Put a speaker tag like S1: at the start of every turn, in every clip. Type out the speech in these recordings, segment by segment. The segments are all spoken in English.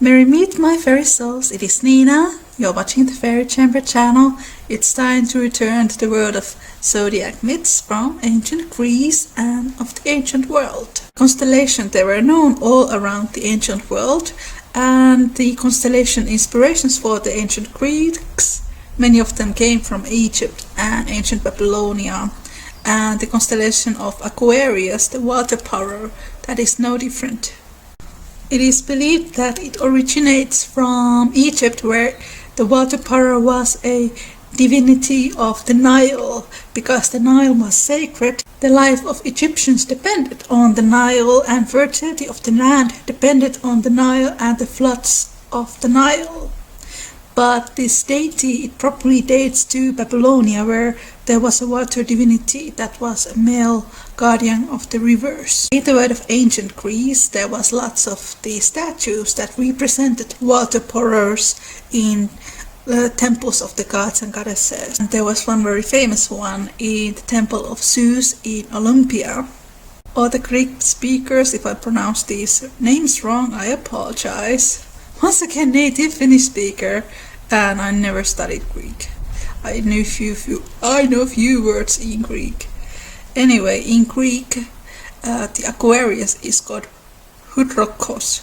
S1: Merry meet my fairy souls, it is Nina. You're watching the Fairy Chamber channel. It's time to return to the world of Zodiac myths from ancient Greece and of the ancient world. Constellations, they were known all around the ancient world, and the constellation inspirations for the ancient Greeks, many of them came from Egypt and ancient Babylonia. And the constellation of Aquarius, the water power, that is no different. It is believed that it originates from Egypt, where the water power was a divinity of the Nile. Because the Nile was sacred, the life of Egyptians depended on the Nile, and fertility of the land depended on the Nile and the floods of the Nile. But this deity, it probably dates to Babylonia, where there was a water divinity that was a male guardian of the rivers. In the world of ancient Greece, there was lots of these statues that represented water pourers in the temples of the gods and goddesses. And there was one very famous one in the temple of Zeus in Olympia. All the Greek speakers, if I pronounce these names wrong, I apologize. Once again, native Finnish speaker, and I never studied Greek. I know few words in Greek. Anyway, in Greek, the Aquarius is called hydrokos.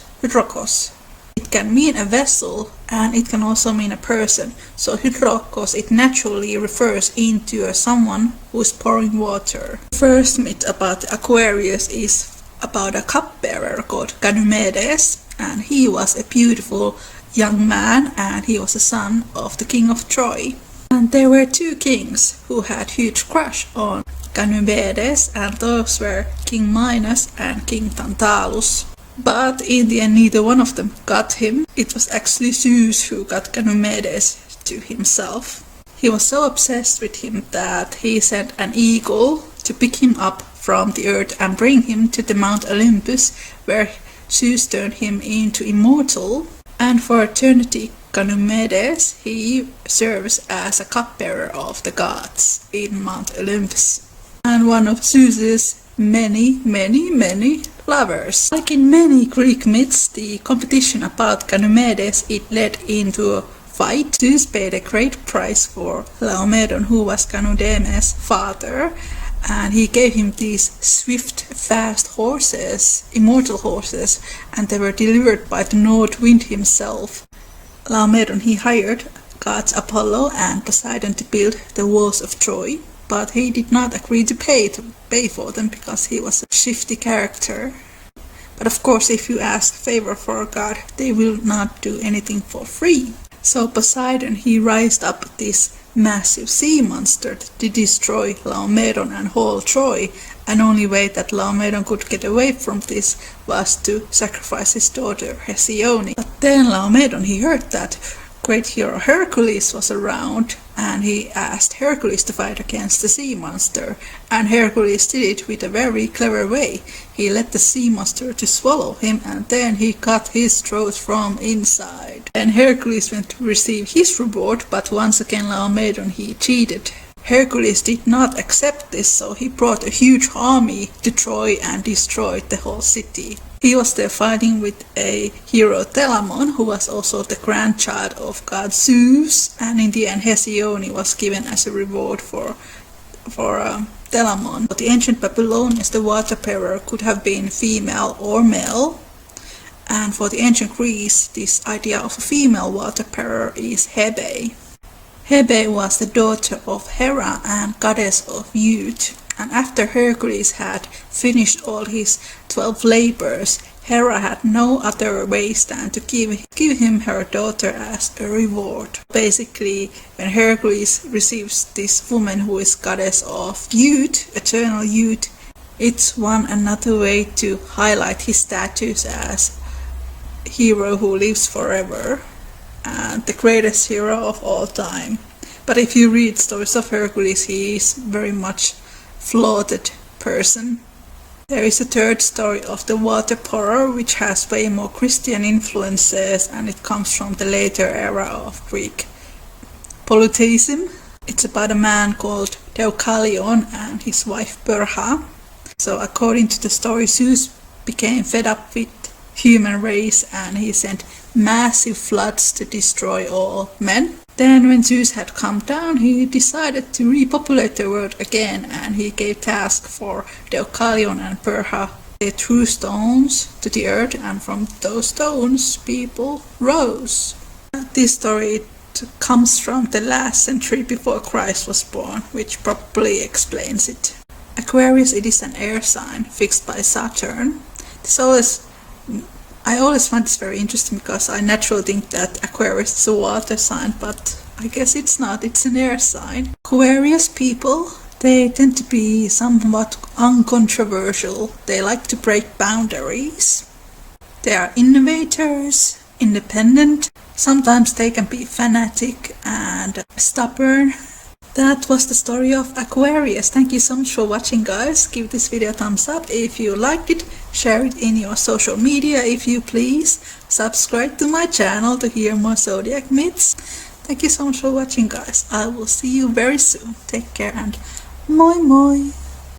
S1: It can mean a vessel, and it can also mean a person. So hydrokos, it naturally refers into someone who is pouring water. The first myth about the Aquarius is about a cupbearer called Ganymedes, and he was a beautiful young man, and he was a son of the king of Troy. And there were two kings who had huge crush on Ganymedes, and those were King Minos and King Tantalus. But in the end, neither one of them got him. It was actually Zeus who got Ganymedes to himself. He was so obsessed with him that he sent an eagle to pick him up from the earth and bring him to the Mount Olympus, where Zeus turned him into immortal, and for eternity Ganymedes, he serves as a cupbearer of the gods in Mount Olympus, and one of Zeus's many lovers. Like in many Greek myths, the competition about Ganymedes, it led into a fight. Zeus paid a great price for Laomedon, who was Ganymedes' father, and he gave him these swift, fast horses, immortal horses, and they were delivered by the North Wind himself. Laomedon, he hired gods Apollo and Poseidon to build the walls of Troy, but he did not agree to pay for them because he was a shifty character. But of course, if you ask favor for a god, they will not do anything for free. So Poseidon, he raised up this massive sea monster to destroy Laomedon and whole Troy, and only way that Laomedon could get away from this was to sacrifice his daughter Hesione. But then Laomedon, he heard that great hero Hercules was around, and he asked Hercules to fight against the sea monster, and Hercules did it with a very clever way. He let the sea monster to swallow him, and then he cut his throat from inside. And Hercules went to receive his reward, but once again Laomedon, he cheated. Hercules did not accept this, so he brought a huge army to Troy and destroyed the whole city. He was there fighting with a hero Telamon, who was also the grandchild of god Zeus, and in the end Hesione was given as a reward for Telamon. For the ancient Babylonians, the water bearer could have been female or male, and for the ancient Greece, this idea of a female water bearer is Hebe. Hebe was the daughter of Hera and goddess of youth. And after Hercules had finished all his 12 labors, Hera had no other ways than to give him her daughter as a reward. Basically, when Hercules receives this woman who is goddess of youth, eternal youth, it's one another way to highlight his status as a hero who lives forever and the greatest hero of all time. But if you read stories of Hercules, he is very much flaunted person. There is a third story of the water pourer, which has way more Christian influences, and it comes from the later era of Greek polytheism. It's about a man called Deucalion and his wife Pyrrha. So according to the story, Zeus became fed up with human race, and he sent massive floods to destroy all men. Then when Zeus had come down, he decided to repopulate the world again, and he gave task for Deucalion and Perha. They threw stones to the earth, and from those stones people rose. This story comes from the last century before Christ was born, which probably explains it. Aquarius, it is an air sign fixed by Saturn. I always find this very interesting because I naturally think that Aquarius is a water sign, but I guess it's not, it's an air sign. Aquarius people, they tend to be somewhat uncontroversial. They like to break boundaries. They are innovators, independent. Sometimes they can be fanatic and stubborn. That was the story of Aquarius. Thank you so much for watching, guys. Give this video a thumbs up if you liked it. Share it in your social media if you please. Subscribe to my channel to hear more zodiac myths. Thank you so much for watching, guys. I will see you very soon. Take care and moi moi.